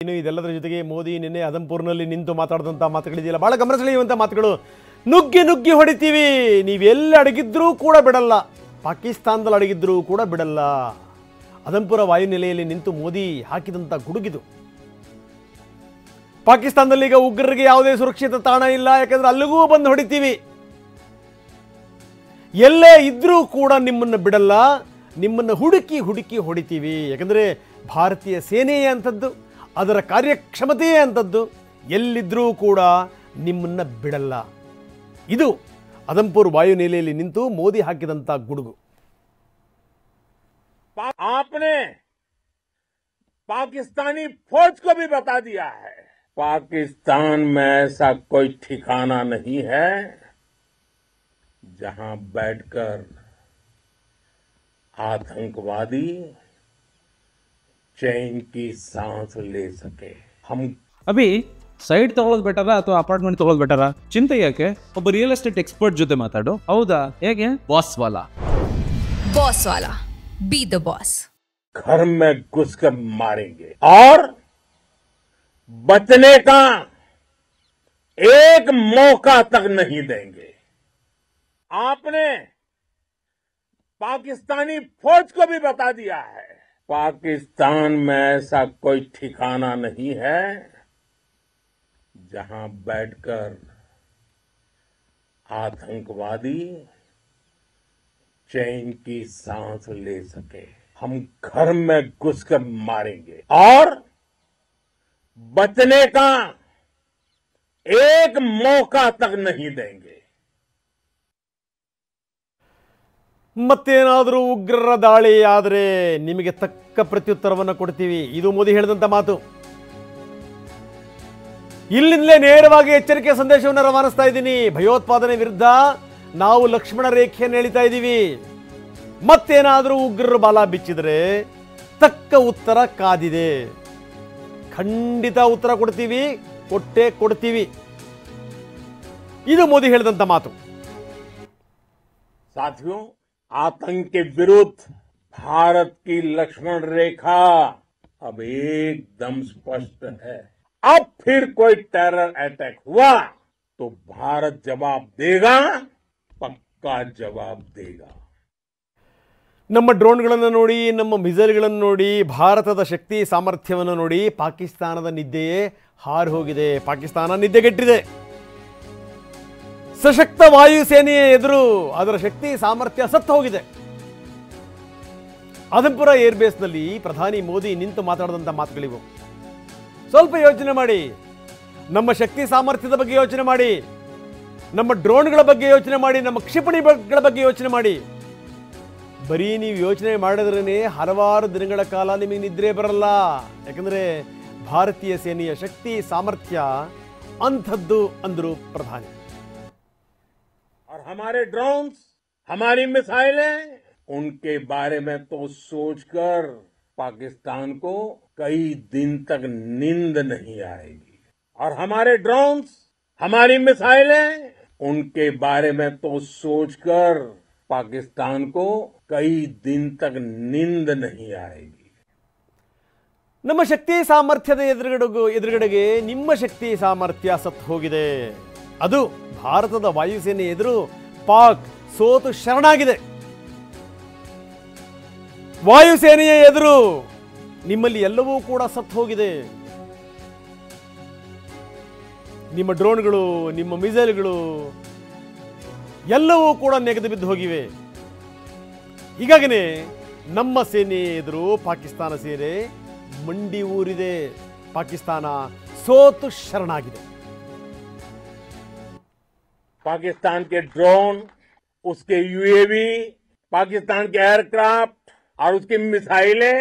ಇನ್ನು ಇದೆಲ್ಲದರ ಜೊತೆಗೆ ಮೋದಿ ನಿನ್ನೆ ಅದಂಪುರ್ನಲ್ಲಿ ನಿಂತು ಮಾತಾಡಿದಂಥ ಮಾತುಗಳಿದೆಯಲ್ಲ, ಬಹಳ ಗಮನ ಸೆಳೆಯುವಂಥ ಮಾತುಗಳು. ನುಗ್ಗಿ ನುಗ್ಗಿ ಹೊಡಿತೀವಿ, ನೀವೆಲ್ಲಿ ಅಡಗಿದ್ರೂ ಕೂಡ ಬಿಡಲ್ಲ, ಪಾಕಿಸ್ತಾನದಲ್ಲಿ ಅಡಗಿದ್ರೂ ಕೂಡ ಬಿಡಲ್ಲ. ಅದಂಪುರ ವಾಯುನೆಲೆಯಲ್ಲಿ ನಿಂತು ಮೋದಿ ಹಾಕಿದಂಥ ಗುಡುಗಿದು. ಪಾಕಿಸ್ತಾನದಲ್ಲಿ ಈಗ ಉಗ್ರರಿಗೆ ಯಾವುದೇ ಸುರಕ್ಷಿತ ತಾಣ ಇಲ್ಲ, ಯಾಕಂದ್ರೆ ಅಲ್ಲಿಗೂ ಬಂದು ಹೊಡಿತೀವಿ. ಎಲ್ಲೇ ಇದ್ರೂ ಕೂಡ ನಿಮ್ಮನ್ನು ಬಿಡಲ್ಲ, ನಿಮ್ಮನ್ನು ಹುಡುಕಿ ಹುಡುಕಿ ಹೊಡಿತೀವಿ. ಯಾಕಂದರೆ ಭಾರತೀಯ ಸೇನೆಯೇ ಅಂಥದ್ದು, ಅದರ ಕಾರ್ಯಕ್ಷಮತೆಯೇ ಅಂಥದ್ದು. ಎಲ್ಲಿದ್ದರೂ ಕೂಡ ನಿಮ್ಮನ್ನು ಬಿಡಲ್ಲ. ಇದು ಅದಂಪುರ್ ವಾಯುನೆಲೆಯಲ್ಲಿ ನಿಂತು ಮೋದಿ ಹಾಕಿದಂಥ ಗುಡುಗು. आपने पाकिस्तानी फौज को भी बता दिया है, पाकिस्तान में ऐसा कोई ठिकाना नहीं है जहां बैठकर आतंकवादी चैन की सांस ले सके. हम ಅಭಿ ಸೈಡ್ ತಗೊಳ್ಳೋದು ಬೆಟರಾ ಅಥವಾ ಅಪಾರ್ಟ್ಮೆಂಟ್ ತಗೊಳ್ಳೋದು ಬೆಟರಾ? ಚಿಂತೆ ಯಾಕೆ, ಒಬ್ಬ ರಿಯಲ್ ಎಸ್ಟೇಟ್ ಎಕ್ಸ್ಪರ್ಟ್ ಜೊತೆ ಮಾತಾಡು. ಹೌದಾ? ಹೇಗೆ? Boss Vala be the boss. घर में घुसकर मारेंगे और बचने का एक मौका तक नहीं देंगे. आपने पाकिस्तानी फौज को भी बता दिया है, पाकिस्तान में ऐसा कोई ठिकाना नहीं है जहां बैठकर आतंकवादी चैन की सांस ले सके. हम घर में घुसकर मारेंगे और बचने का एक मौका तक नहीं देंगे. ಮತ್ತೇನಾದರೂ ಉಗ್ರರ ದಾಳಿ ಆದರೆ ನಿಮಗೆ ತಕ್ಕ ಪ್ರತ್ಯುತ್ತರವನ್ನು ಕೊಡ್ತೀವಿ. ಇದು ಮೋದಿ ಹೇಳಿದಂಥ ಮಾತು. ಇಲ್ಲಿಂದಲೇ ನೇರವಾಗಿ ಎಚ್ಚರಿಕೆ ಸಂದೇಶವನ್ನು ರವಾನಿಸ್ತಾ ಇದ್ದೀನಿ. ಭಯೋತ್ಪಾದನೆ ವಿರುದ್ಧ ನಾವು ಲಕ್ಷ್ಮಣ ರೇಖೆಯನ್ನು ಎಳಿತಾ ಇದ್ದೀವಿ. ಮತ್ತೇನಾದರೂ ಉಗ್ರರು ಬಾಲ ಬಿಚ್ಚಿದರೆ ತಕ್ಕ ಉತ್ತರ ಕಾದಿದೆ. ಖಂಡಿತ ಉತ್ತರ ಕೊಡ್ತೀವಿ, ಕೊಟ್ಟೇ ಕೊಡ್ತೀವಿ. ಇದು ಮೋದಿ ಹೇಳಿದಂಥ ಮಾತು. साथियों, आतंक के विरुद्ध भारत की लक्ष्मण रेखा अब एकदम स्पष्ट है. अब फिर कोई टेरर अटैक हुआ तो भारत जवाब देगा, पक्का जवाब देगा. ನಮ್ಮ ಡ್ರೋನ್ಗಳನ್ನು ನೋಡಿ, ನಮ್ಮ ಮಿಸೈಲ್ಗಳನ್ನು ನೋಡಿ, ಭಾರತದ ಶಕ್ತಿ ಸಾಮರ್ಥ್ಯವನ್ನು ನೋಡಿ ಪಾಕಿಸ್ತಾನದ ನಿದ್ದೆಯೇ ಹಾರಿ ಹೋಗಿದೆ. ಪಾಕಿಸ್ತಾನ ನಿದ್ದೆಗೆಟ್ಟಿದೆ. ಸಶಕ್ತ ವಾಯುಸೇನೆಯ ಎದುರು ಅದರ ಶಕ್ತಿ ಸಾಮರ್ಥ್ಯ ಸತ್ತು ಹೋಗಿದೆ. ಅದಂಪುರ ಏರ್ಬೇಸ್ನಲ್ಲಿ ಪ್ರಧಾನಿ ಮೋದಿ ನಿಂತು ಮಾತಾಡಿದಂಥ ಮಾತುಗಳಿವು. ಸ್ವಲ್ಪ ಯೋಚನೆ ಮಾಡಿ, ನಮ್ಮ ಶಕ್ತಿ ಸಾಮರ್ಥ್ಯದ ಬಗ್ಗೆ ಯೋಚನೆ ಮಾಡಿ, ನಮ್ಮ ಡ್ರೋನ್ಗಳ ಬಗ್ಗೆ ಯೋಚನೆ ಮಾಡಿ, ನಮ್ಮ ಕ್ಷಿಪಣಿಗಳ ಬಗ್ಗೆ ಯೋಚನೆ ಮಾಡಿ. ಬರೀ ನೀವು ಯೋಚನೆ ಮಾಡಿದ್ರೇ ಹಲವಾರು ದಿನಗಳ ಕಾಲ ನಿಮಗೆ ನಿದ್ರೆ ಬರಲ್ಲ. ಯಾಕಂದರೆ ಭಾರತೀಯ ಸೇನೆಯ ಶಕ್ತಿ ಸಾಮರ್ಥ್ಯ ಅಂಥದ್ದು ಅಂದರು ಪ್ರಧಾನಿ. और हमारे ड्रोन्स, हमारी मिसाइलें, उनके बारे में तो सोचकर पाकिस्तान को कई दिन तक नींद नहीं आएगी. और हमारे ड्रोन्स, हमारी मिसाइलें, उनके बारे में तो सोचकर पाकिस्तान को कई दिन तक नींद नहीं आएगी. ನಮ್ಮ ಶಕ್ತಿ ಸಾಮರ್ಥ್ಯದ ಎದುರುಗಡೆಗೆ ನಿಮ್ಮ ಶಕ್ತಿ ಸಾಮರ್ಥ್ಯ ಸತ್ತು ಹೋಗಿದೆ. ಅದು ಭಾರತದ ವಾಯುಸೇನೆ ಎದುರು ಪಾಕ್ ಸೋತು ಶರಣಾಗಿದೆ. ವಾಯುಸೇನೆಯ ಎದುರು ನಿಮ್ಮಲ್ಲಿ ಎಲ್ಲವೂ ಕೂಡ ಸತ್ತು ಹೋಗಿದೆ. ನಿಮ್ಮ ಡ್ರೋನ್ಗಳು, ನಿಮ್ಮ ಮಿಸೈಲ್ಗಳು ಎಲ್ಲವೂ ಕೂಡ ನೆಗೆದು ಬಿದ್ದು ಹೋಗಿವೆ. ಹೀಗಾಗಿನೇ ನಮ್ಮ ಸೇನೆ ಎದುರು ಪಾಕಿಸ್ತಾನ ಸೇನೆ ಮಂಡಿ ಊರಿದೆ. ಪಾಕಿಸ್ತಾನ ಸೋತು ಶರಣಾಗಿದೆ. पाकिस्तान के ड्रोन, उसके यूएवी, पाकिस्तान के एयरक्राफ्ट और उसकी मिसाइलें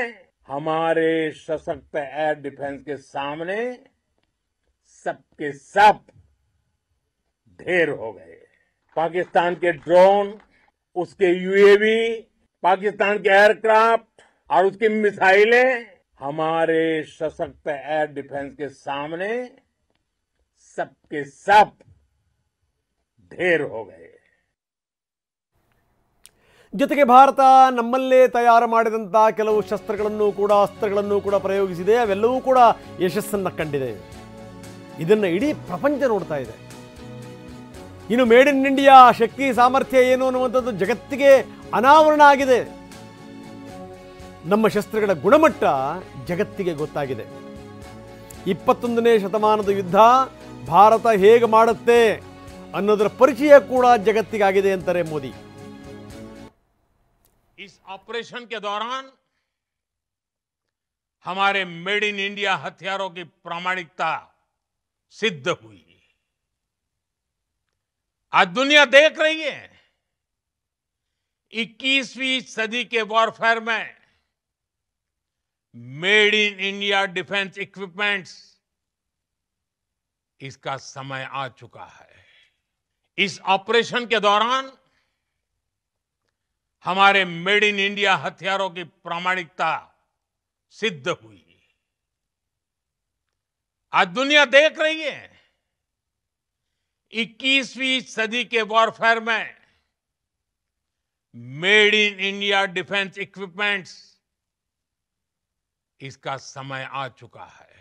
हमारे सशक्त एयर डिफेंस के सामने सबके सब ढेर हो गए. पाकिस्तान के ड्रोन, उसके यूएवी, पाकिस्तान के एयरक्राफ्ट और उसकी मिसाइलें हमारे सशक्त एयर डिफेंस के सामने सबके सब ढेर हो गए. ಜೊತೆಗೆ ಭಾರತ ನಮ್ಮಲ್ಲೇ ತಯಾರು ಮಾಡಿದಂಥ ಕೆಲವು ಶಸ್ತ್ರಗಳನ್ನು ಕೂಡ ಅಸ್ತ್ರಗಳನ್ನು ಕೂಡ ಪ್ರಯೋಗಿಸಿದೆ. ಅವೆಲ್ಲವೂ ಕೂಡ ಯಶಸ್ಸನ್ನು ಕಂಡಿದೆ. ಇದನ್ನು ಇಡೀ ಪ್ರಪಂಚ ನೋಡ್ತಾ ಇದೆ. ಇನ್ನು ಮೇಡ್ ಇನ್ ಇಂಡಿಯಾ ಶಕ್ತಿ ಸಾಮರ್ಥ್ಯ ಏನು ಅನ್ನುವಂಥದ್ದು ಜಗತ್ತಿಗೆ ಅನಾವರಣ ಆಗಿದೆ. ನಮ್ಮ ಶಸ್ತ್ರಗಳ ಗುಣಮಟ್ಟ ಜಗತ್ತಿಗೆ ಗೊತ್ತಾಗಿದೆ. 21ನೇ ಶತಮಾನದ ಯುದ್ಧ ಭಾರತ ಹೇಗೆ ಮಾಡುತ್ತೆ ಅನ್ನೋದರ ಪರಿಚಯ ಕೂಡ ಜಗತ್ತಿಗಾಗಿದೆ ಅಂತಾರೆ ಮೋದಿ. इस ऑपरेशन के दौरान हमारे मेड इन इंडिया हथियारों की प्रामाणिकता सिद्ध हुई. आज दुनिया देख रही है 21वीं सदी के वॉरफेयर में made in India defence equipments, इसका समय आ चुका है. इस ऑपरेशन के दौरान हमारे मेड इन इंडिया हथियारों की प्रामाणिकता सिद्ध हुई. आज दुनिया देख रही है 21वीं सदी के वॉरफेयर में made in India defence equipments, इसका समय आ चुका है.